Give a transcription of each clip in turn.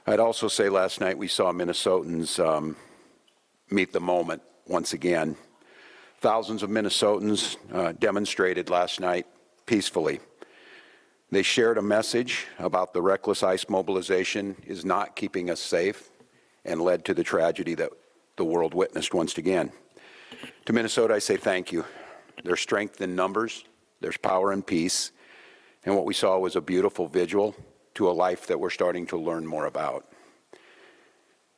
I'd also say last night we saw Minnesotans meet the moment once again. Thousands of Minnesotans demonstrated last night peacefully. They shared a message about the reckless ICE mobilization is not keeping us safe and led to the tragedy that the world witnessed once again. To Minnesota, I say thank you. There's strength in numbers, there's power in peace, and what we saw was a beautiful vigil to a life that we're starting to learn more about.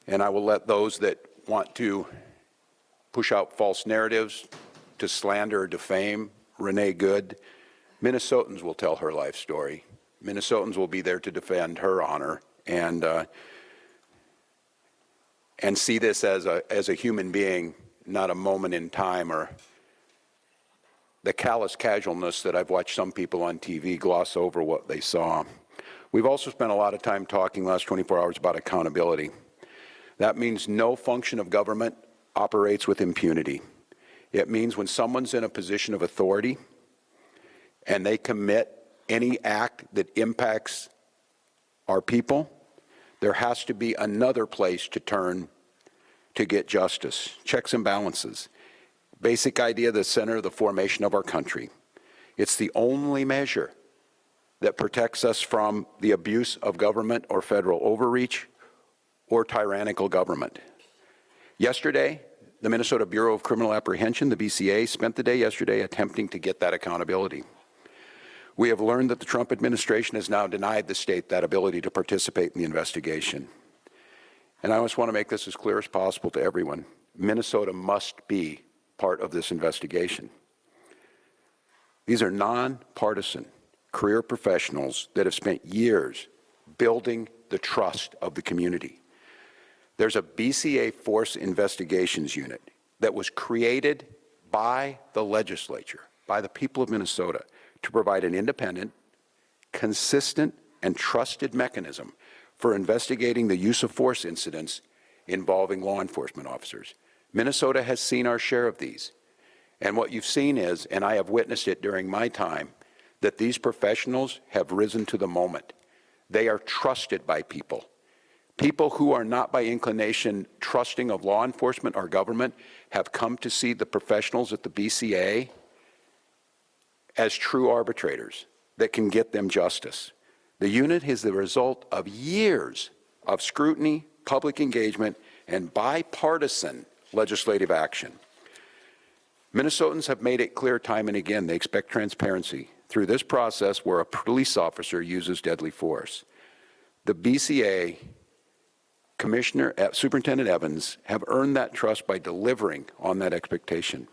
And I will let those that want to push out false narratives, to slander or defame Renee Good, Minnesotans will tell her life story. Minnesotans will be there to defend her honor and see this as a human being, not a moment in time or the callous casualness that I've watched some people on TV gloss over what they saw. We've also spent a lot of time talking last 24 hours about accountability. That means no function of government operates with impunity. It means when someone's in a position of authority and they commit any act that impacts our people, there has to be another place to turn to get justice. Checks and balances. Basic idea, the center of the formation of our country. It's the only measure that protects us from the abuse of government or federal overreach or tyrannical government. Yesterday, the Minnesota Bureau of Criminal Apprehension, the BCA, spent the day yesterday attempting to get that accountability. We have learned that the Trump administration has now denied the state that ability to participate in the investigation. And I just want to make this as clear as possible to everyone. Minnesota must be part of this investigation. These are nonpartisan career professionals that have spent years building the trust of the community. There's a BCA Force Investigations Unit that was created by the legislature, by the people of Minnesota, to provide an independent, consistent, and trusted mechanism for investigating the use of force incidents involving law enforcement officers. Minnesota has seen our share of these. And what you've seen is, and I have witnessed it during my time, that these professionals have risen to the moment. They are trusted by people. People who are not by inclination trusting of law enforcement or government have come to see the professionals at the BCA as true arbitrators that can get them justice. The unit is the result of years of scrutiny, public engagement, and bipartisan legislative action. Minnesotans have made it clear time and again they expect transparency through this process where a police officer uses deadly force. The BCA, Commissioner, Superintendent Evans, have earned that trust by delivering on that expectation.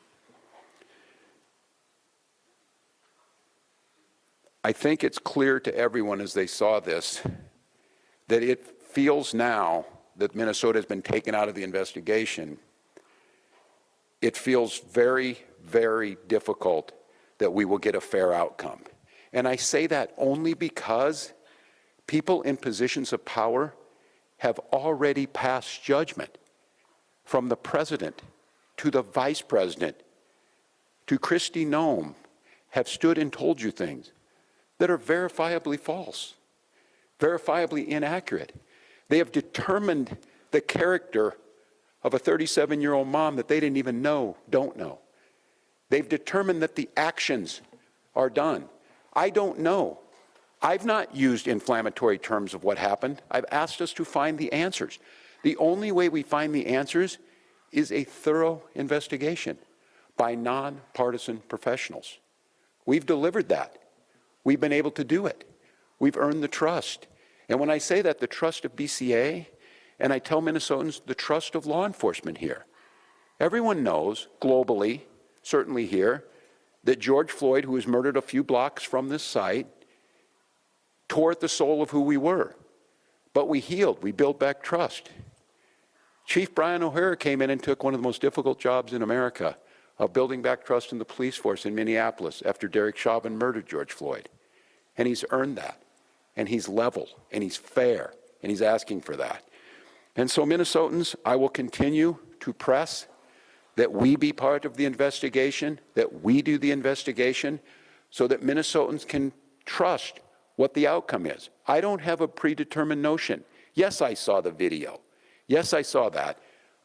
I think it's clear to everyone as they saw this that it feels now that Minnesota has been taken out of the investigation. It feels very, very difficult that we will get a fair outcome. And I say that only because people in positions of power have already passed judgment, from the president to the vice president to Kristi Noem, have stood and told you things that are verifiably false, verifiably inaccurate. They have determined the character of a 37-year-old mom that they didn't even don't know. They've determined that the actions are done. I don't know. I've not used inflammatory terms of what happened. I've asked us to find the answers. The only way we find the answers is a thorough investigation by nonpartisan professionals. We've delivered that. We've been able to do it. We've earned the trust. And when I say that, the trust of BCA, and I tell Minnesotans the trust of law enforcement here. Everyone knows, globally, certainly here, that George Floyd, who was murdered a few blocks from this site, tore at the soul of who we were. But we healed, we built back trust. Chief Brian O'Hara came in and took one of the most difficult jobs in America of building back trust in the police force in Minneapolis after Derek Chauvin murdered George Floyd. And he's earned that. And he's level, and he's fair, and he's asking for that. And so, Minnesotans, I will continue to press that we be part of the investigation, that we do the investigation, so that Minnesotans can trust what the outcome is. I don't have a predetermined notion. Yes, I saw the video. Yes, I saw that.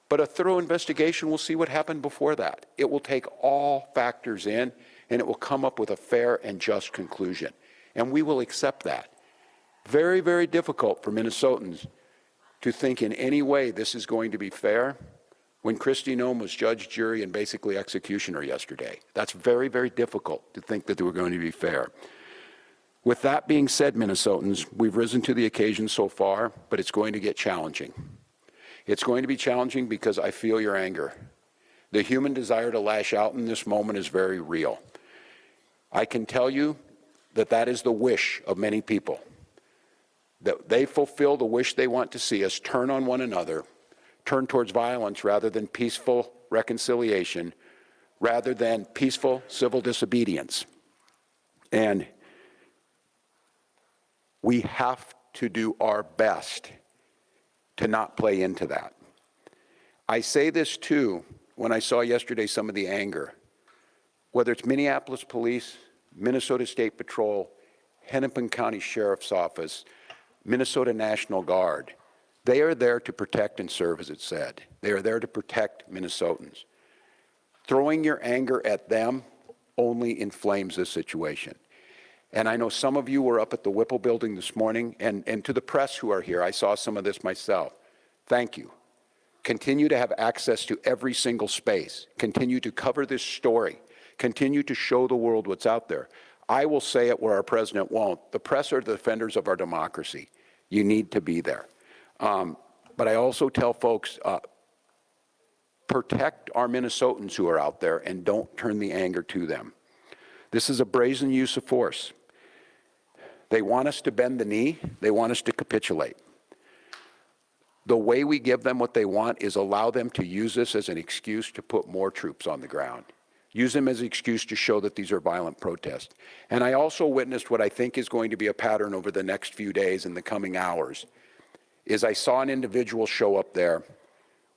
But a thorough investigation will see what happened before that. It will take all factors in, and it will come up with a fair and just conclusion. And we will accept that. Very, very difficult for Minnesotans to think in any way this is going to be fair when Kristi Noem was judge, jury, and basically executioner yesterday. That's very, very difficult to think that they were going to be fair. With that being said, Minnesotans, we've risen to the occasion so far, but it's going to get challenging. It's going to be challenging because I feel your anger. The human desire to lash out in this moment is very real. I can tell you that that is the wish of many people, that they fulfill the wish they want to see us turn on one another, turn towards violence rather than peaceful reconciliation, rather than peaceful civil disobedience. And we have to do our best to not play into that. I say this too when I saw yesterday some of the anger, whether it's Minneapolis Police, Minnesota State Patrol, Hennepin County Sheriff's Office, Minnesota National Guard. They are there to protect and serve, as it said. They are there to protect Minnesotans. Throwing your anger at them only inflames this situation. And I know some of you were up at the Whipple building this morning, and to the press who are here, I saw some of this myself. Thank you. Continue to have access to every single space. Continue to cover this story. Continue to show the world what's out there. I will say it where our president won't. The press are the defenders of our democracy. You need to be there. But I also tell folks, protect our Minnesotans who are out there and don't turn the anger to them. This is a brazen use of force. They want us to bend the knee. They want us to capitulate. The way we give them what they want is allow them to use this as an excuse to put more troops on the ground. Use them as an excuse to show that these are violent protests. And I also witnessed what I think is going to be a pattern over the next few days and the coming hours, is I saw an individual show up there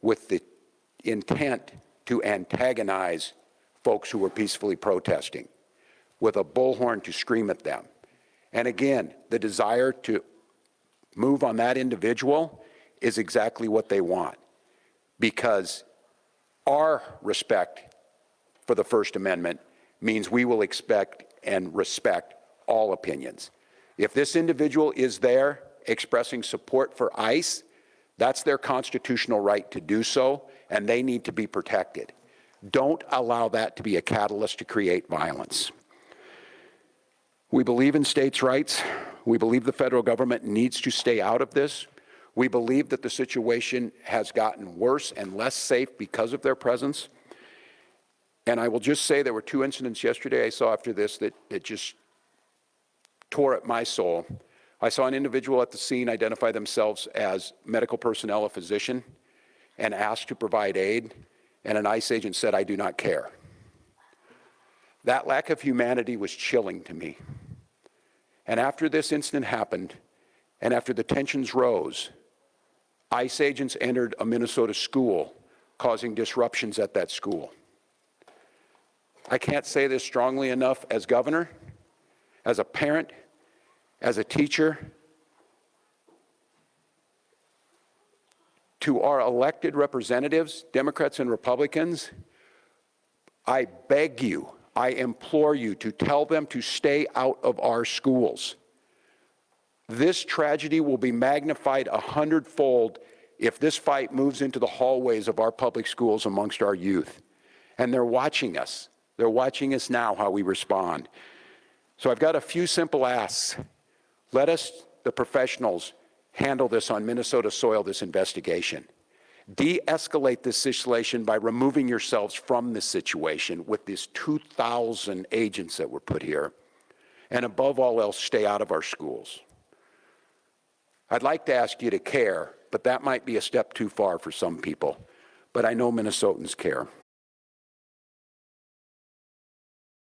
with the intent to antagonize folks who were peacefully protesting, with a bullhorn to scream at them. And again, the desire to move on that individual is exactly what they want, because our respect for the First Amendment means we will expect and respect all opinions. If this individual is there expressing support for ICE, that's their constitutional right to do so, and they need to be protected. Don't allow that to be a catalyst to create violence. We believe in states' rights. We believe the federal government needs to stay out of this. We believe that the situation has gotten worse and less safe because of their presence. And I will just say there were two incidents yesterday I saw after this that just tore at my soul. I saw an individual at the scene identify themselves as medical personnel, a physician, and asked to provide aid, and an ICE agent said, "I do not care." That lack of humanity was chilling to me. And after this incident happened, and after the tensions rose, ICE agents entered a Minnesota school, causing disruptions at that school. I can't say this strongly enough as governor, as a parent, as a teacher. To our elected representatives, Democrats and Republicans, I beg you, I implore you to tell them to stay out of our schools. This tragedy will be magnified 100-fold if this fight moves into the hallways of our public schools amongst our youth. And they're watching us. They're watching us now, how we respond. So I've got a few simple asks. Let us, the professionals, handle this on Minnesota soil, this investigation. De-escalate this situation by removing yourselves from this situation with these 2,000 agents that were put here. And above all else, stay out of our schools. I'd like to ask you to care, but that might be a step too far for some people. But I know Minnesotans care.